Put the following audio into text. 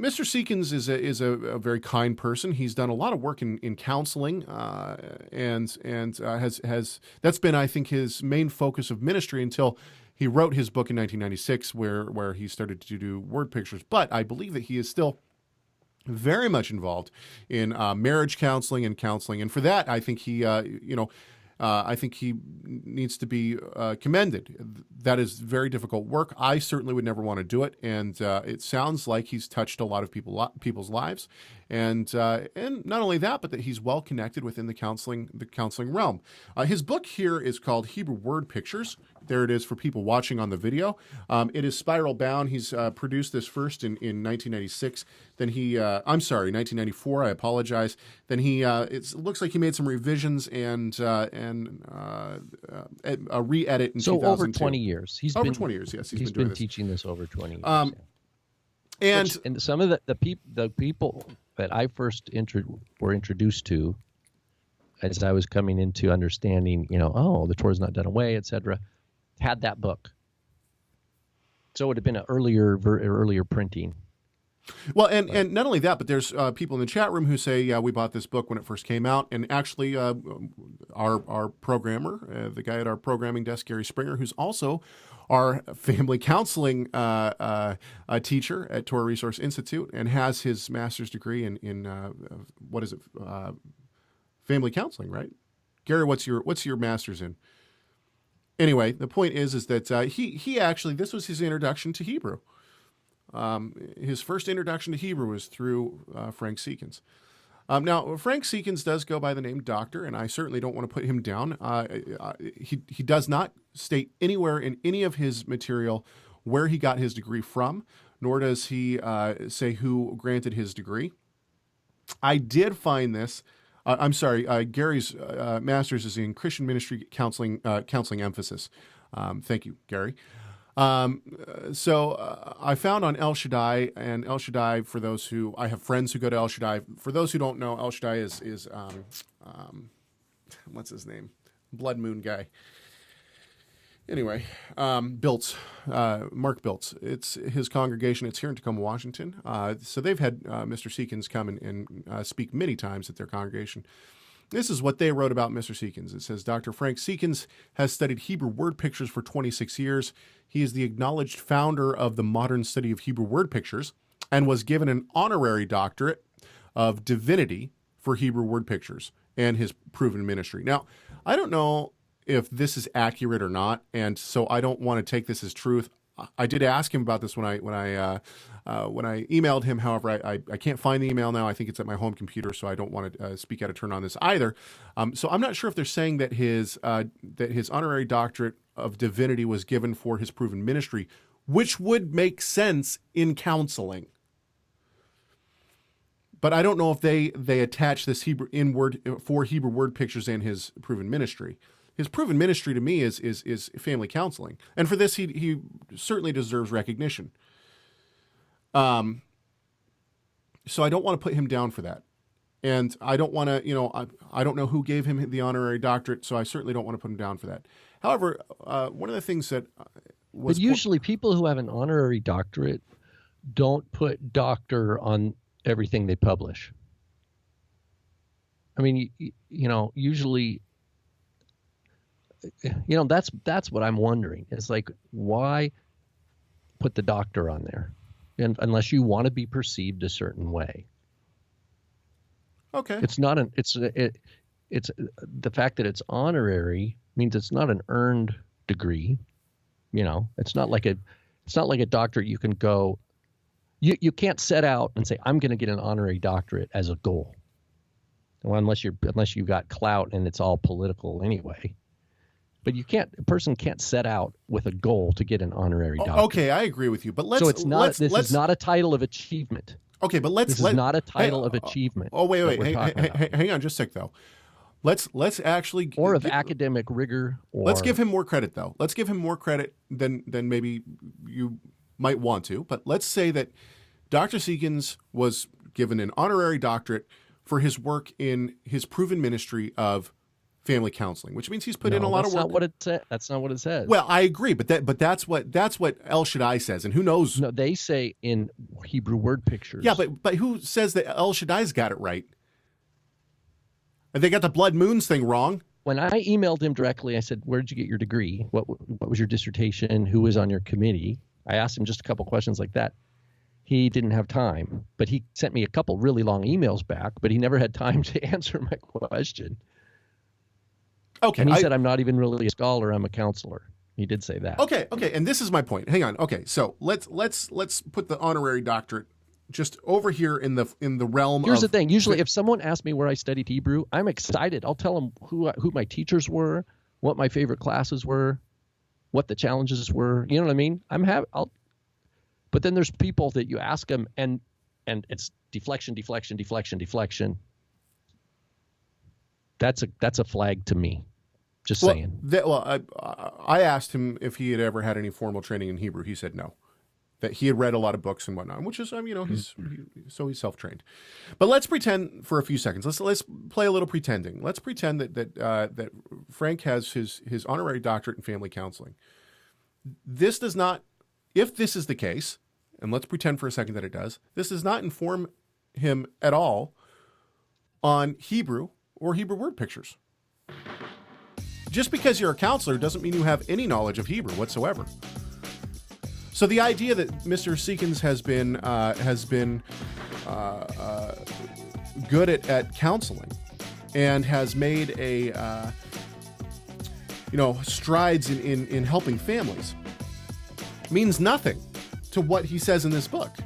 Mr. Seekins is a very kind person. He's done a lot of work in counseling, and has that's been, I think, his main focus of ministry until he wrote his book in 1996, where he started to do word pictures. But I believe that he is still very much involved in marriage counseling, and for that, I think I think he needs to be commended. That is very difficult work. I certainly would never want to do it, and it sounds like he's touched a lot of people's lives, and not only that, but that he's well connected within the counseling realm. His book here is called Hebrew Word Pictures. There it is for people watching on the video. It is spiral bound. He's produced this first in 1996. Then 1994. I apologize. Then it looks like he made some revisions and a re-edit in 2002. So over 20 years. He's been 20 years. Yes, he's been teaching this over 20 years. And some of the people that I first were introduced to, as I was coming into understanding, the Torah's not done away, etc., had that book. So it would have been an earlier printing. Well, and not only that, but there's people in the chat room who say, yeah, we bought this book when it first came out. And actually, our programmer, the guy at our programming desk, Gary Springer, who's also our family counseling teacher at Torah Resource Institute and has his master's degree in what is it? Family counseling, right? Gary, what's your master's in? Anyway, the point is that he actually, this was his introduction to Hebrew. His first introduction to Hebrew was through Frank Seekins. Now, Frank Seekins does go by the name Doctor, and I certainly don't want to put him down. He does not state anywhere in any of his material where he got his degree from, nor does he say who granted his degree. I did find this. I'm sorry, Gary's master's is in Christian ministry counseling emphasis. Thank you, Gary. So I found on El Shaddai, and El Shaddai, for those who, I have friends who go to El Shaddai. For those who don't know, El Shaddai is what's his name? Blood Moon guy. Anyway, Biltz, Mark Biltz. It's his congregation. It's here in Tacoma, Washington. So they've had Mr. Seekins come and speak many times at their congregation. This is what they wrote about Mr. Seekins. It says, Dr. Frank Seekins has studied Hebrew word pictures for 26 years. He is the acknowledged founder of the modern study of Hebrew word pictures and was given an honorary doctorate of divinity for Hebrew word pictures and his proven ministry. Now, I don't know if this is accurate or not, and so I don't want to take this as truth. I did ask him about this when I emailed him. However, I can't find the email now. I think it's at my home computer, so I don't want to speak out of turn on this either. So I'm not sure if they're saying that his honorary doctorate of divinity was given for his proven ministry, which would make sense in counseling. But I don't know if they attach this Hebrew word pictures and his proven ministry. His proven ministry to me is family counseling, and for this he certainly deserves recognition. So I don't want to put him down for that, and I don't want to, I don't know who gave him the honorary doctorate, so I certainly don't want to put him down for that. However, one of the things that was but usually people who have an honorary doctorate don't put doctor on everything they publish. I mean, usually. That's what I'm wondering. It's like, why put the doctor on there, and unless you want to be perceived a certain way. Okay. It's not it's the fact that it's honorary means it's not an earned degree. It's not like a doctorate you can go. You can't set out and say, I'm going to get an honorary doctorate as a goal. Well, unless you've got clout and it's all political anyway. But a person can't set out with a goal to get an honorary doctorate. Okay, I agree with you. But this is not a title of achievement. Okay, but this is not a title of achievement. Oh, wait. Hang on just a sec, though. Let's actually... Or of academic rigor. Let's give him more credit, though. Let's give him more credit than maybe you might want to. But let's say that Dr. Seekins was given an honorary doctorate for his work in his proven ministry of family counseling, which means he's put in a lot of work. That's not what it says. That's not what it says. Well, I agree, but that's what El Shaddai says, and who knows? No, they say in Hebrew word pictures. Yeah, but who says that El Shaddai's got it right? They got the blood moons thing wrong. When I emailed him directly, I said, "Where did you get your degree? What was your dissertation? Who was on your committee?" I asked him just a couple questions like that. He didn't have time, but he sent me a couple really long emails back, but he never had time to answer my question. Okay. And he said, I'm not even really a scholar, I'm a counselor. He did say that. Okay, and this is my point. Hang on. Okay, so let's put the honorary doctorate just over here in the realm Here's of... the thing. Usually if someone asks me where I studied Hebrew, I'm excited. I'll tell them who my teachers were, what my favorite classes were, what the challenges were. You know what I mean? But then there's people that you ask them and it's deflection. That's a flag to me. Just saying. I asked him if he had ever had any formal training in Hebrew. He said no. That he had read a lot of books and whatnot, which is, he's self-trained. But let's pretend for a few seconds. Let's play a little pretending. Let's pretend that Frank has his honorary doctorate in family counseling. This does not, if this is the case, and let's pretend for a second that it does, this does not inform him at all on Hebrew or Hebrew word pictures. Just because you're a counselor doesn't mean you have any knowledge of Hebrew whatsoever. So the idea that Mr. Seekins has been good at counseling and has made strides in helping families means nothing to what he says in this book.